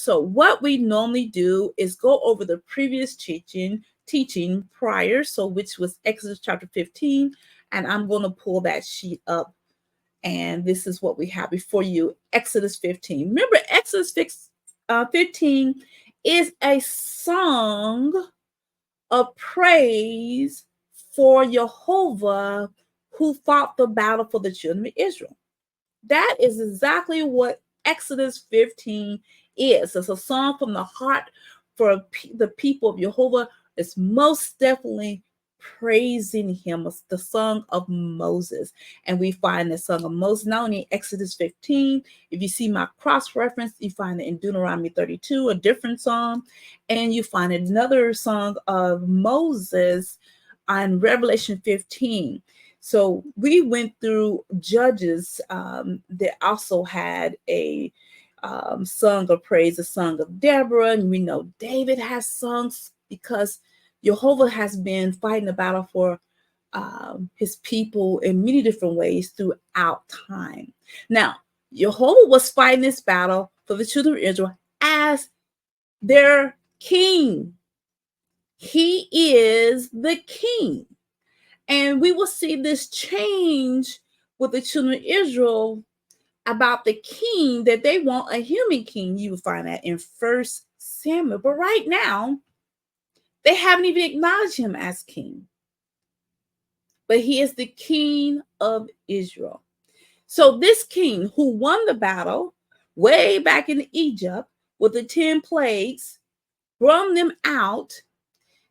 So what we normally do is go over the previous teaching prior, so which was Exodus chapter 15, and I'm going to pull that sheet up, and this is what we have before you. Exodus 15. Remember, Exodus 15 is a song of praise for Jehovah, who fought the battle for the children of Israel. That is exactly what Exodus 15 is. It's a song from the heart for the people of Jehovah. It's most definitely praising him. It's the song of Moses. And we find the song of Moses not only in Exodus 15. If you see my cross reference, you find it in Deuteronomy 32, a different song. And you find another song of Moses on Revelation 15. So we went through Judges that also had a song of praise, a song of Deborah. And we know David has songs because Jehovah has been fighting the battle for his people in many different ways throughout time. Now, Jehovah was fighting this battle for the children of Israel as their king. He is the king. And we will see this change with the children of Israel about the king, that they want a human king. You will find that in 1 Samuel. But right now, they haven't even acknowledged him as king. But he is the king of Israel. So this king who won the battle way back in Egypt with the 10 plagues, brought them out.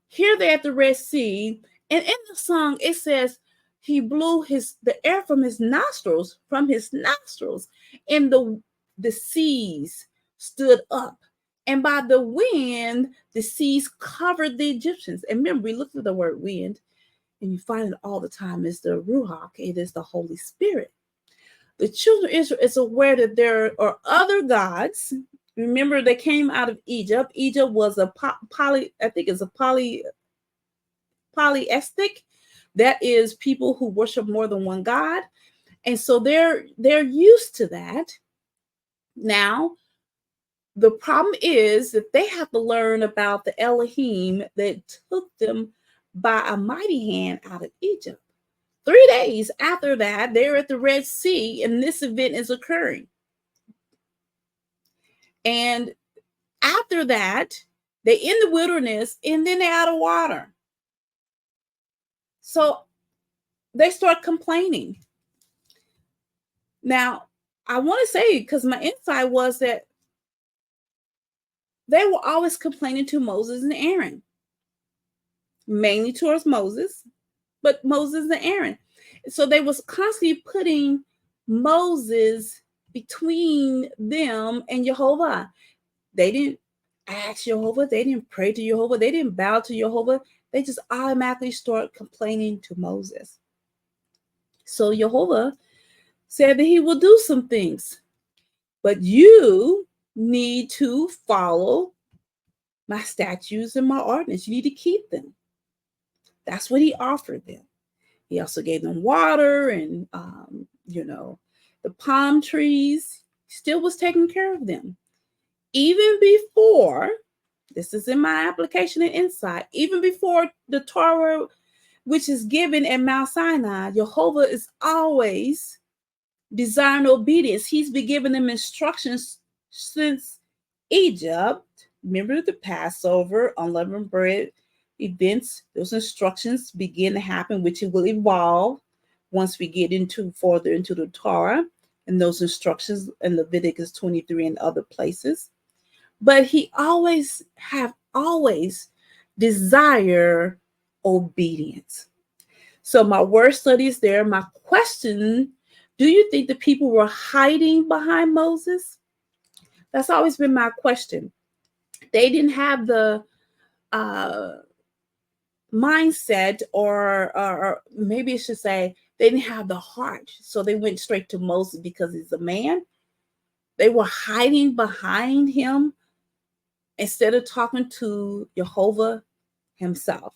Here they're at the Red Sea. And in the song, it says he blew the air from his nostrils, and the seas stood up. And by the wind, the seas covered the Egyptians. And remember, we looked at the word wind, and you find it all the time is the Ruach. It is the Holy Spirit. The children of Israel is aware that there are other gods. Remember, they came out of Egypt. Egypt was polytheistic. That is people who worship more than one God. And so they're used to that. Now, the problem is that they have to learn about the Elohim that took them by a mighty hand out of Egypt. 3 days after that, they're at the Red Sea, and this event is occurring. And after that, they're in the wilderness, and then they're out of water. So they start complaining. Now, I want to say, because my insight was that they were always complaining to Moses and Aaron, mainly towards Moses, but Moses and Aaron. So they was constantly putting Moses between them and Jehovah. They didn't ask Jehovah. They didn't pray to Jehovah. They didn't bow to Jehovah. They just automatically start complaining to Moses. So Jehovah said that he will do some things, but you need to follow my statutes and my ordinance. You need to keep them. That's what he offered them. He also gave them water and, the palm trees. Still was taking care of them. Even before, this is in my application and insight, even before the Torah, which is given at Mount Sinai, Jehovah is always desiring obedience. He's been giving them instructions since Egypt. Remember the Passover, unleavened bread events. Those instructions begin to happen, which it will evolve once we get further into the Torah and those instructions in Leviticus 23 and other places. But he always desire obedience. So my word study is there. My question: do you think the people were hiding behind Moses? That's always been my question. They didn't have the mindset, or maybe I should say, they didn't have the heart. So they went straight to Moses because he's a man. They were hiding behind him instead of talking to Jehovah himself.